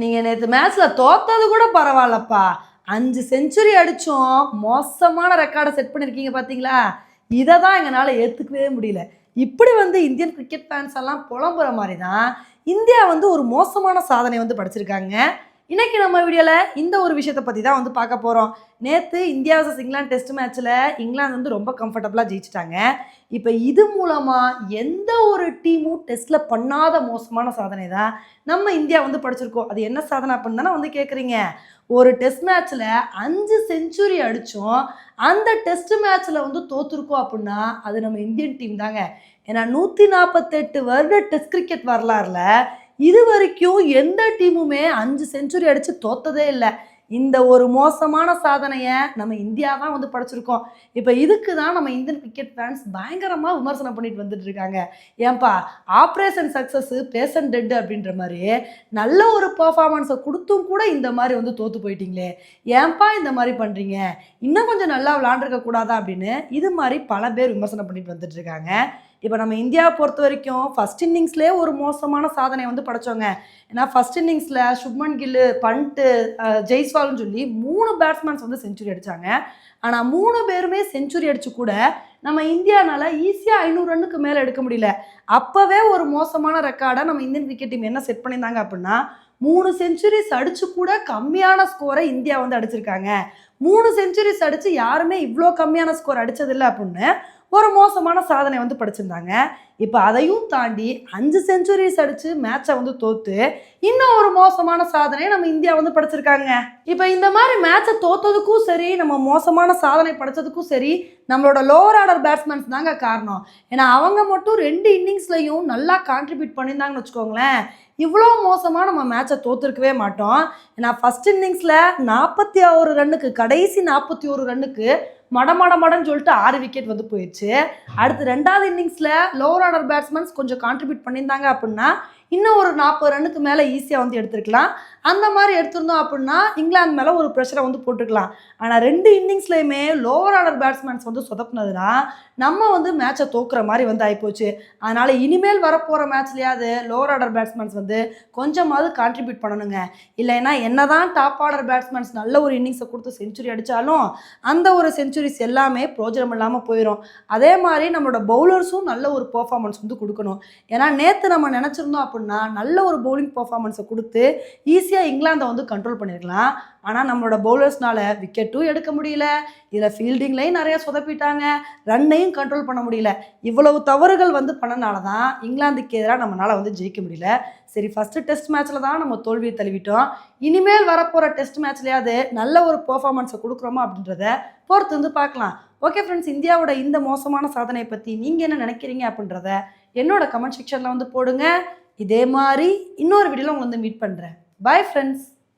நீங்க நேத்து மேட்ச்ல தோத்தது கூட பரவாயில்லப்பா. 5 செஞ்சுரி அடிச்சும் மோசமான ரெக்கார்டை செட் பண்ணியிருக்கீங்க பார்த்தீங்களா? இத தான் எங்கனால ஏத்துக்கவே முடியல. இப்படி இந்தியன் கிரிக்கெட் ஃபேன்ஸ் எல்லாம் புலம்புற மாரி தான், இந்தியா ஒரு மோசமான சாதனை படைச்சிருக்காங்க. இன்னைக்கு நம்ம வீடியோல இந்த ஒரு விஷயத்த பத்தி தான் பார்க்க போறோம். நேத்து இந்தியா வர்சஸ் இங்கிலாந்து டெஸ்ட் மேட்ச்ல இங்கிலாந்து ரொம்ப கம்ஃபர்டபுளா ஜெயிச்சிட்டாங்க. இப்ப இது மூலமா எந்த ஒரு டீமும் டெஸ்ட்ல பண்ணாத மோசமான சாதனை தான் நம்ம இந்தியா படைச்சிருக்கோம். அது என்ன சாதனை அப்படின்னு தானே கேட்குறீங்க. ஒரு டெஸ்ட் மேட்ச்ல 5 செஞ்சுரி அடிச்சும் அந்த டெஸ்ட் மேட்ச்ல தோத்துருக்கோம் அப்படின்னா அது நம்ம இந்தியன் டீம் தாங்க. ஏன்னா 148 வருட டெஸ்ட் கிரிக்கெட் வரலாறுல இது வரைக்கும் எந்த டீமுமே 5 செஞ்சுரி அடிச்சு தோத்ததே இல்லை. இந்த ஒரு மோசமான சாதனையை நம்ம இந்தியா தான் படைச்சிருக்கோம். இப்போ இதுக்கு தான் நம்ம இந்தியன் கிரிக்கெட் ஃபேன்ஸ் பயங்கரமாக விமர்சனம் பண்ணிட்டு வந்துட்டு இருக்காங்க. ஏன்பா ஆப்ரேஷன் சக்ஸஸ் பேஷண்ட் டெட் அப்படின்ற மாதிரி நல்ல ஒரு பர்ஃபார்மன்ஸை கொடுத்தும் கூட இந்த மாதிரி தோத்து போயிட்டீங்களே, ஏன்பா இந்த மாதிரி பண்ணுறீங்க, இன்னும் கொஞ்சம் நல்லா விளாண்டுருக்க கூடாதா அப்படின்னு இது மாதிரி பல பேர் விமர்சனம் பண்ணிட்டு வந்துட்டு இருக்காங்க. இப்போ நம்ம இந்தியாவை பொறுத்த வரைக்கும் ஃபர்ஸ்ட் இன்னிங்ஸ்லேயே ஒரு மோசமான சாதனை படைச்சோங்க. ஏன்னா ஃபர்ஸ்ட் இன்னிங்ஸில் சுப்மன் கில்லு, பண்ட்டு, ஜெய்ஸ்வால்னு சொல்லி 3 பேட்ஸ்மேன்ஸ் செஞ்சுரி அடித்தாங்க. ஆனால் 3 பேருமே செஞ்சுரி அடித்து கூட நம்ம இந்தியானால ஈஸியாக 500 ரன்னுக்கு மேலே எடுக்க முடியல. அப்போவே ஒரு மோசமான ரெக்கார்டை நம்ம இந்தியன் கிரிக்கெட் டீம் என்ன செட் பண்ணியிருந்தாங்க அப்படின்னா 3 செஞ்சுரிஸ் அடித்து கூட கம்மியான ஸ்கோரை இந்தியா அடிச்சிருக்காங்க. 3 செஞ்சுரிஸ் அடித்து யாருமே இவ்வளோ கம்மியான ஸ்கோர் அடித்ததில்லை அப்படின்னு ஒரு மோசமான சாதனை படைச்சிருந்தாங்க. இப்போ அதையும் தாண்டி 5 செஞ்சுரிஸ் அடித்து மேட்சை தோத்து இன்னும் ஒரு மோசமான சாதனையை நம்ம இந்தியா படைச்சிருக்காங்க. இப்போ இந்த மாதிரி மேட்சை தோத்ததுக்கும் சரி, நம்ம மோசமான சாதனை படைச்சதுக்கும் சரி, நம்மளோட லோவர் ஆர்டர் பேட்ஸ்மேன்ஸ் தாங்க காரணம். ஏன்னா அவங்க மட்டும் 2 இன்னிங்ஸ்லையும் நல்லா கான்ட்ரிபியூட் பண்ணியிருந்தாங்கன்னு வச்சுக்கோங்களேன், இவ்வளோ மோசமாக நம்ம மேட்சை தோற்றுருக்கவே மாட்டோம். ஏன்னா ஃபர்ஸ்ட் இன்னிங்ஸில் 41 ரன்னுக்கு, கடைசி 41 ரன்னுக்கு மடன்னு சொல்லிட்டு 6 விக்கெட் போயிடுச்சு. அடுத்து 2வது இன்னிங்ஸில் லோவர் ஆர்டர் பேட்ஸ்மேன்ஸ் கொஞ்சம் கான்ட்ரிபியூட் பண்ணியிருந்தாங்க அப்படின்னா இன்னும் ஒரு 40 ரன்னுக்கு மேலே ஈஸியாக எடுத்துருக்கலாம். அந்த மாதிரி எடுத்திருந்தோம் அப்படின்னா இங்கிலாந்து மேலே ஒரு ப்ரெஷரை போட்டுருக்கலாம். ஆனால் 2 இன்னிங்ஸ்லையுமே லோவர் ஆர்டர் பேட்ஸ்மேன்ஸ் சொதப்புனதுன்னா நம்ம மேட்சை தோக்குற மாதிரி ஆகிப்போச்சு. அதனால் இனிமேல் வரப்போகிற மேட்ச்லையாவது லோவர் ஆர்டர் பேட்ஸ்மேன்ஸ் கொஞ்சமாவது கான்ட்ரிபியூட் பண்ணணுங்க. இல்லைன்னா என்ன தான் டாப் ஆர்டர் பேட்ஸ்மேன்ஸ் நல்ல ஒரு இன்னிங்ஸை கொடுத்து செஞ்சுரி அடித்தாலும் அந்த ஒரு செஞ்சுரிஸ் எல்லாமே பிரோஜனம் இல்லாமல் போயிடும். அதே மாதிரி நம்மளோட பவுலர்ஸும் நல்ல ஒரு பர்ஃபார்மன்ஸ் கொடுக்கணும். ஏன்னா நேற்று நம்ம நினச்சிருந்தோம் அப்படின்னா நல்ல ஒரு பவுலிங் பர்ஃபார்மன்ஸை கொடுத்து ஈஸியாக இங்கிலாந்தை கண்ட்ரோல் பண்ணியிருக்கலாம். ஆனால் நம்மளோட பவுலர்ஸ்னால விக்கெட்டும் எடுக்க முடியல, இதில் ஃபீல்டிங்லையும் நிறைய சொதப்பிட்டாங்க, ரன்னையும் கண்ட்ரோல் பண்ண முடியல. இவ்வளவு தவறுகள் பண்ணனால தான் இங்கிலாந்துக்கு எதிராக நம்மளால் ஜெயிக்க முடியல. சரி, ஃபஸ்ட்டு டெஸ்ட் மேட்ச்சில் தான் நம்ம தோல்வியை தழுவிட்டோம். இனிமேல் வரப்போகிற டெஸ்ட் மேட்ச்லையாவது நல்ல ஒரு பர்ஃபார்மன்ஸை கொடுக்குறோமா அப்படின்றத பொறுத்து பார்க்கலாம். ஓகே ஃப்ரெண்ட்ஸ், இந்தியாவோட இந்த மோசமான சாதனையை பற்றி நீங்கள் என்ன நினைக்கிறீங்க அப்படின்றத என்னோட கமெண்ட் செக்ஷனில் போடுங்க. இதே மாதிரி இன்னொரு வீடியோவில் உங்களை மீட் பண்ணுறேன். Bye friends.